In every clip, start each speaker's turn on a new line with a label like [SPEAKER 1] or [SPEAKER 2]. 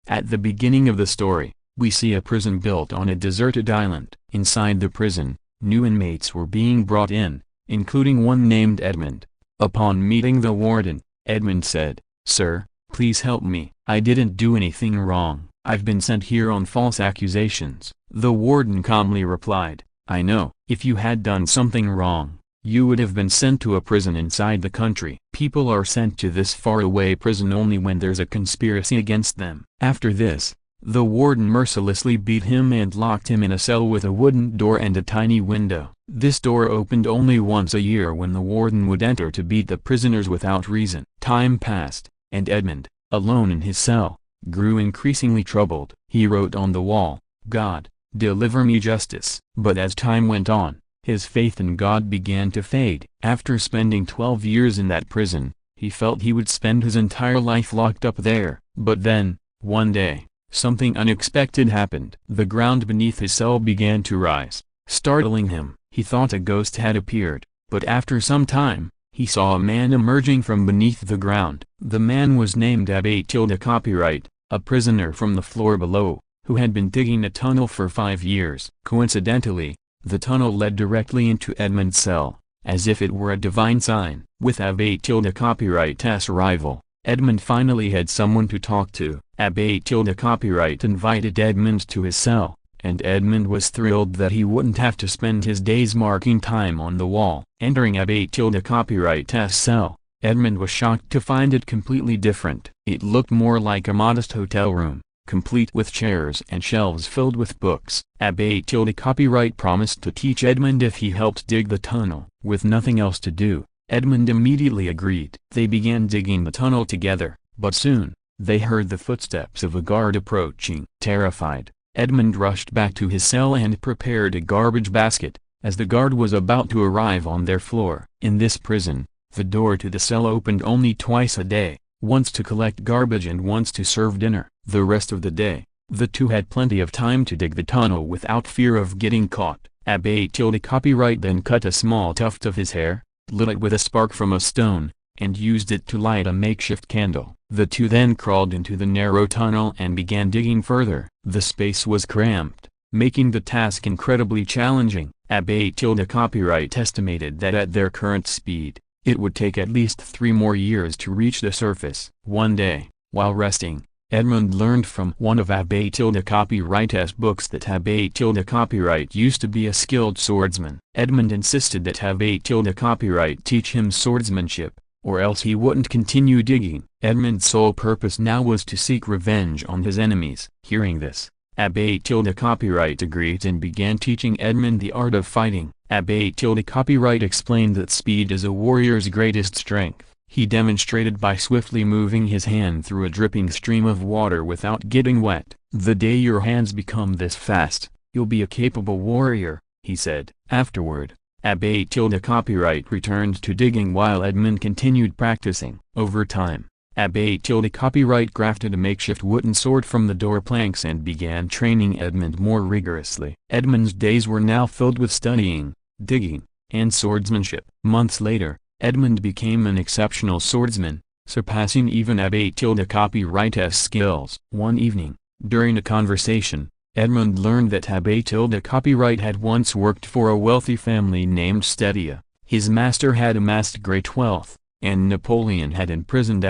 [SPEAKER 1] At the beginning of the story, we see a prison built on a deserted island. Inside the prison, new inmates were being brought in, including one named Edmund. Upon meeting the warden, Edmund said, "Sir, please help me. I didn't do anything wrong. I've been sent here on false accusations." The warden calmly replied, "I know. If you had done something wrong, you would have been sent to a prison inside the country. People are sent to this faraway prison only when there's a conspiracy against them." After this, the warden mercilessly beat him and locked him in a cell with a wooden door and a tiny window. This door opened only once a year when the warden would enter to beat the prisoners without reason. Time passed, and Edmund, alone in his cell, grew increasingly troubled. He wrote on the wall, "God, deliver me justice." But as time went on, his faith in God began to fade. After spending 12 years in that prison, he felt he would spend his entire life locked up there. But then, one day, something unexpected happened. The ground beneath his cell began to rise, startling him. He thought a ghost had appeared, but after some time, he saw a man emerging from beneath the ground. The man was named Copyright, a prisoner from the floor below, who had been digging a tunnel for 5 years. Coincidentally, the tunnel led directly into Edmund's cell, as if it were a divine sign. With Copyright's arrival, Edmund finally had someone to talk to. Copyright invited Edmund to his cell, and Edmund was thrilled that he wouldn't have to spend his days marking time on the wall. Entering Copyright's cell, Edmund was shocked to find it completely different. It looked more like a modest hotel room, complete with chairs and shelves filled with books. Copyright promised to teach Edmund if he helped dig the tunnel. With nothing else to do, Edmund immediately agreed. They began digging the tunnel together, but soon, they heard the footsteps of a guard approaching. Terrified, Edmund rushed back to his cell and prepared a garbage basket, as the guard was about to arrive on their floor. In this prison, the door to the cell opened only twice a day, once to collect garbage and once to serve dinner. The rest of the day, the two had plenty of time to dig the tunnel without fear of getting caught. Copyright then cut a small tuft of his hair, lit it with a spark from a stone, and used it to light a makeshift candle. The two then crawled into the narrow tunnel and began digging further. The space was cramped, making the task incredibly challenging. Copyright estimated that at their current speed, it would take at least 3 more years to reach the surface. One day, while resting, Edmund learned from one of Copyright's books that Copyright used to be a skilled swordsman. Edmund insisted that Copyright teach him swordsmanship, or else he wouldn't continue digging. Edmund's sole purpose now was to seek revenge on his enemies. Hearing this, Copyright agreed and began teaching Edmund the art of fighting. Copyright explained that speed is a warrior's greatest strength. He demonstrated by swiftly moving his hand through a dripping stream of water without getting wet. "The day your hands become this fast, you'll be a capable warrior," he said. Afterward, Copyright returned to digging while Edmund continued practicing. Over time, Copyright crafted a makeshift wooden sword from the door planks and began training Edmund more rigorously. Edmund's days were now filled with studying, digging, and swordsmanship. Months later, Edmund became an exceptional swordsman, surpassing even Copyright's skills. One evening, during a conversation, Edmund learned that Copyright had once worked for a wealthy family named Stedia. His master had amassed great wealth, and Napoleon had imprisoned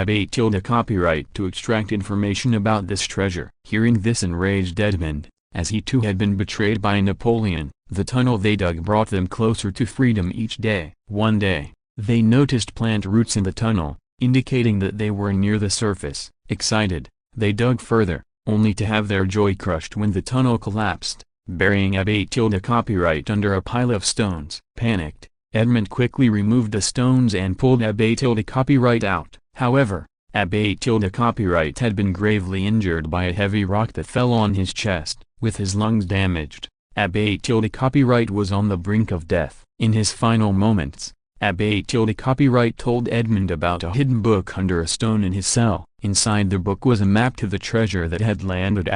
[SPEAKER 1] Copyright to extract information about this treasure. Hearing this enraged Edmund, as he too had been betrayed by Napoleon. The tunnel they dug brought them closer to freedom each day. One day, they noticed plant roots in the tunnel, indicating that they were near the surface. Excited, they dug further, only to have their joy crushed when the tunnel collapsed, burying Copyright under a pile of stones. Panicked, Edmund quickly removed the stones and pulled Copyright out. However, Copyright had been gravely injured by a heavy rock that fell on his chest. With his lungs damaged, Copyright was on the brink of death. In his final moments, Copyright told Edmund about a hidden book under a stone in his cell. Inside the book was a map to the treasure that had landed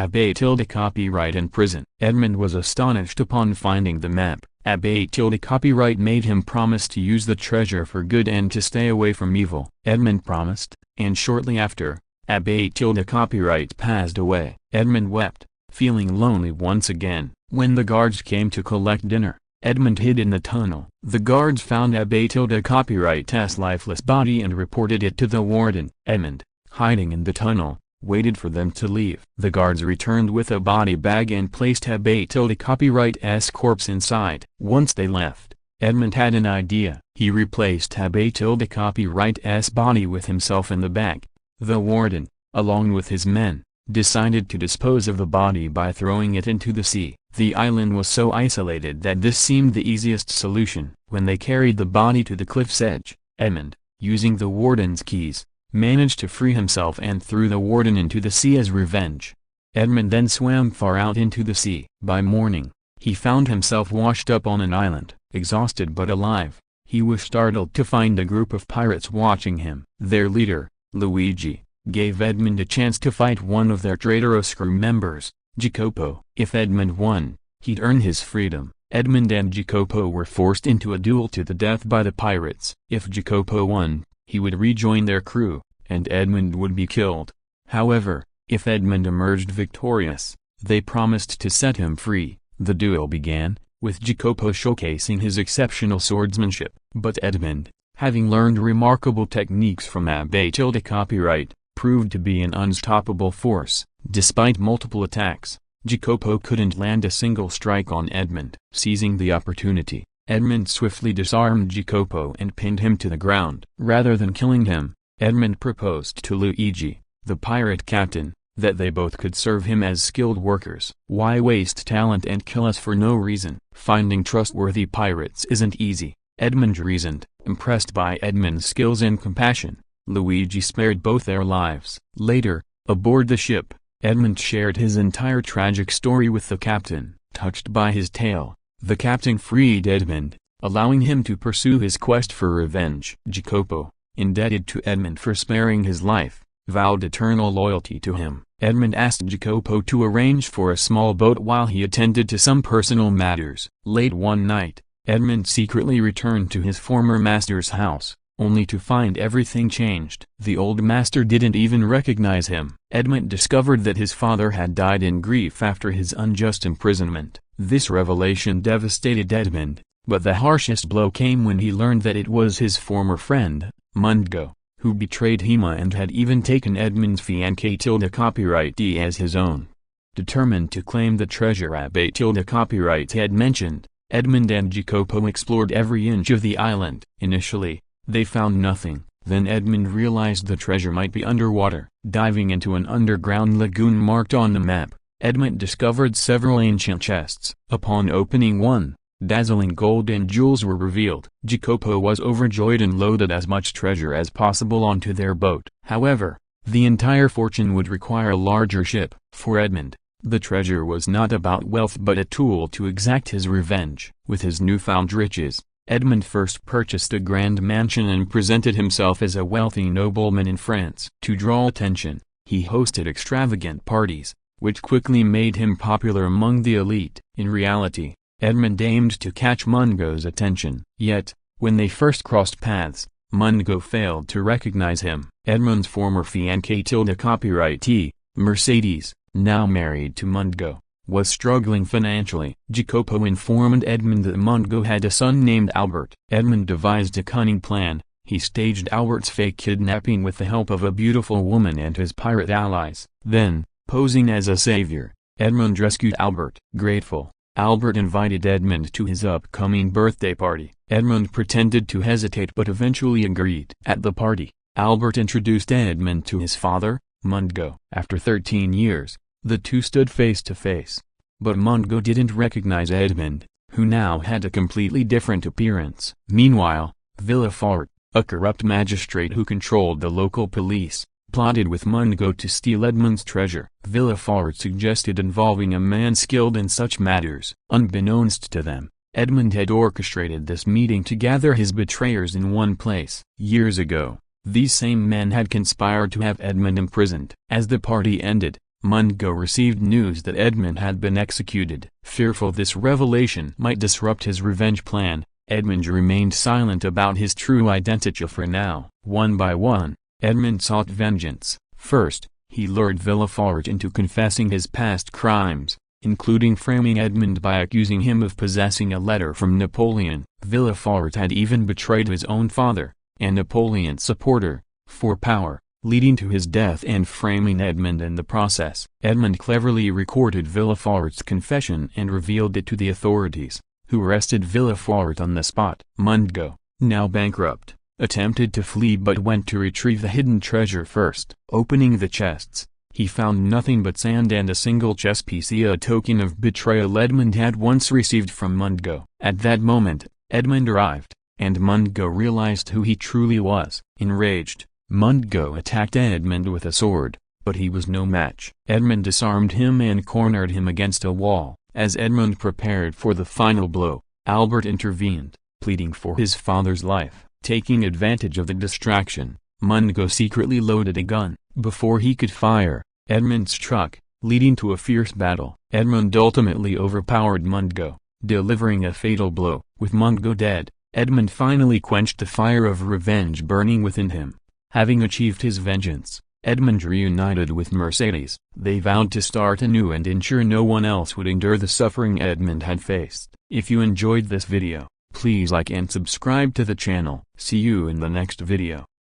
[SPEAKER 1] Copyright in prison. Edmund was astonished upon finding the map. Copyright made him promise to use the treasure for good and to stay away from evil. Edmund promised, and shortly after, Abbe Tilda Copyright passed away. Edmund wept, feeling lonely once again. When the guards came to collect dinner, Edmund hid in the tunnel. The guards found Abbe Tilda Copyright's lifeless body and reported it to the warden. Edmund, hiding in the tunnel, waited for them to leave. The guards returned with a body bag and placed Abbe Tilda Copyright's corpse inside. Once they left, Edmund had an idea. He replaced Abbe Tilda Copyright's body with himself in the bag. The warden, along with his men, decided to dispose of the body by throwing it into the sea. The island was so isolated that this seemed the easiest solution. When they carried the body to the cliff's edge, Edmund, using the warden's keys, managed to free himself and threw the warden into the sea as revenge. Edmund then swam far out into the sea. By morning, he found himself washed up on an island, exhausted but alive. He was startled to find a group of pirates watching him. Their leader, Luigi, gave Edmund a chance to fight one of their traitorous crew members, Jacopo. If Edmund won, he'd earn his freedom. Edmund and Jacopo were forced into a duel to the death by the pirates. If Jacopo won, he would rejoin their crew, and Edmund would be killed. However, if Edmund emerged victorious, they promised to set him free. The duel began, with Jacopo showcasing his exceptional swordsmanship. But Edmund, having learned remarkable techniques from Abbe Tilda Copyright, proved to be an unstoppable force. Despite multiple attacks, Jacopo couldn't land a single strike on Edmund. Seizing the opportunity, Edmund swiftly disarmed Jacopo and pinned him to the ground. Rather than killing him, Edmund proposed to Luigi, the pirate captain, that they both could serve him as skilled workers. Why waste talent and kill us for no reason? Finding trustworthy pirates isn't easy, Edmund reasoned. Impressed by Edmund's skills and compassion, Luigi spared both their lives. Later, aboard the ship, Edmund shared his entire tragic story with the captain. Touched by his tale, the captain freed Edmund, allowing him to pursue his quest for revenge. Jacopo, indebted to Edmund for sparing his life, vowed eternal loyalty to him. Edmund asked Jacopo to arrange for a small boat while he attended to some personal matters. Late one night, Edmund secretly returned to his former master's house, only to find everything changed. The old master didn't even recognize him. Edmund discovered that his father had died in grief after his unjust imprisonment. This revelation devastated Edmund, but the harshest blow came when he learned that it was his former friend, Mungo, who betrayed him and had even taken Edmund's fiancée Tilda Copyright as his own. Determined to claim the treasure Abbe Tilda Copyright had mentioned, Edmund and Jacopo explored every inch of the island. Initially, they found nothing. Then Edmund realized the treasure might be underwater. Diving into an underground lagoon marked on the map, Edmund discovered several ancient chests. Upon opening one, dazzling gold and jewels were revealed. Jacopo was overjoyed and loaded as much treasure as possible onto their boat. However, the entire fortune would require a larger ship. For Edmund, the treasure was not about wealth but a tool to exact his revenge. With his newfound riches, Edmund first purchased a grand mansion and presented himself as a wealthy nobleman in France. To draw attention, he hosted extravagant parties, which quickly made him popular among the elite. In reality, Edmund aimed to catch Mungo's attention. Yet, when they first crossed paths, Mungo failed to recognize him. Edmund's former fiancée Tilda Copyright, Mercedes, now married to Mungo, was struggling financially. Jacopo informed Edmund that Mungo had a son named Albert. Edmund devised a cunning plan. He staged Albert's fake kidnapping with the help of a beautiful woman and his pirate allies. Then, posing as a savior, Edmund rescued Albert. Grateful, Albert invited Edmund to his upcoming birthday party. Edmund pretended to hesitate but eventually agreed. At the party, Albert introduced Edmund to his father, Mungo. After 13 years, the two stood face to face. But Mungo didn't recognize Edmund, who now had a completely different appearance. Meanwhile, Villefort, a corrupt magistrate who controlled the local police, plotted with Mungo to steal Edmund's treasure. Villefort suggested involving a man skilled in such matters. Unbeknownst to them, Edmund had orchestrated this meeting to gather his betrayers in one place. Years ago, these same men had conspired to have Edmund imprisoned. As the party ended, Mungo received news that Edmund had been executed. Fearful this revelation might disrupt his revenge plan, Edmund remained silent about his true identity for now. One by one, Edmund sought vengeance, First, he lured Villefort into confessing his past crimes, including framing Edmond by accusing him of possessing a letter from Napoleon. Villefort had even betrayed his own father, a Napoleon supporter, for power, leading to his death and framing Edmond in the process. Edmond cleverly recorded Villefort's confession and revealed it to the authorities, who arrested Villefort on the spot. Mungo, now bankrupt, attempted to flee but went to retrieve the hidden treasure first. Opening the chests, he found nothing but sand and a single chess piece, a token of betrayal Edmond had once received from Mungo. At that moment, Edmond arrived, and Mungo realized who he truly was. Enraged, Mungo attacked Edmond with a sword, but he was no match. Edmond disarmed him and cornered him against a wall. As Edmond prepared for the final blow, Albert intervened, pleading for his father's life. Taking advantage of the distraction, Mungo secretly loaded a gun. Before he could fire, Edmond struck, leading to a fierce battle. Edmond ultimately overpowered Mungo, delivering a fatal blow. With Mungo dead, Edmond finally quenched the fire of revenge burning within him. Having achieved his vengeance, Edmond reunited with Mercedes. They vowed to start anew and ensure no one else would endure the suffering Edmond had faced. If you enjoyed this video, please like and subscribe to the channel. See you in the next video.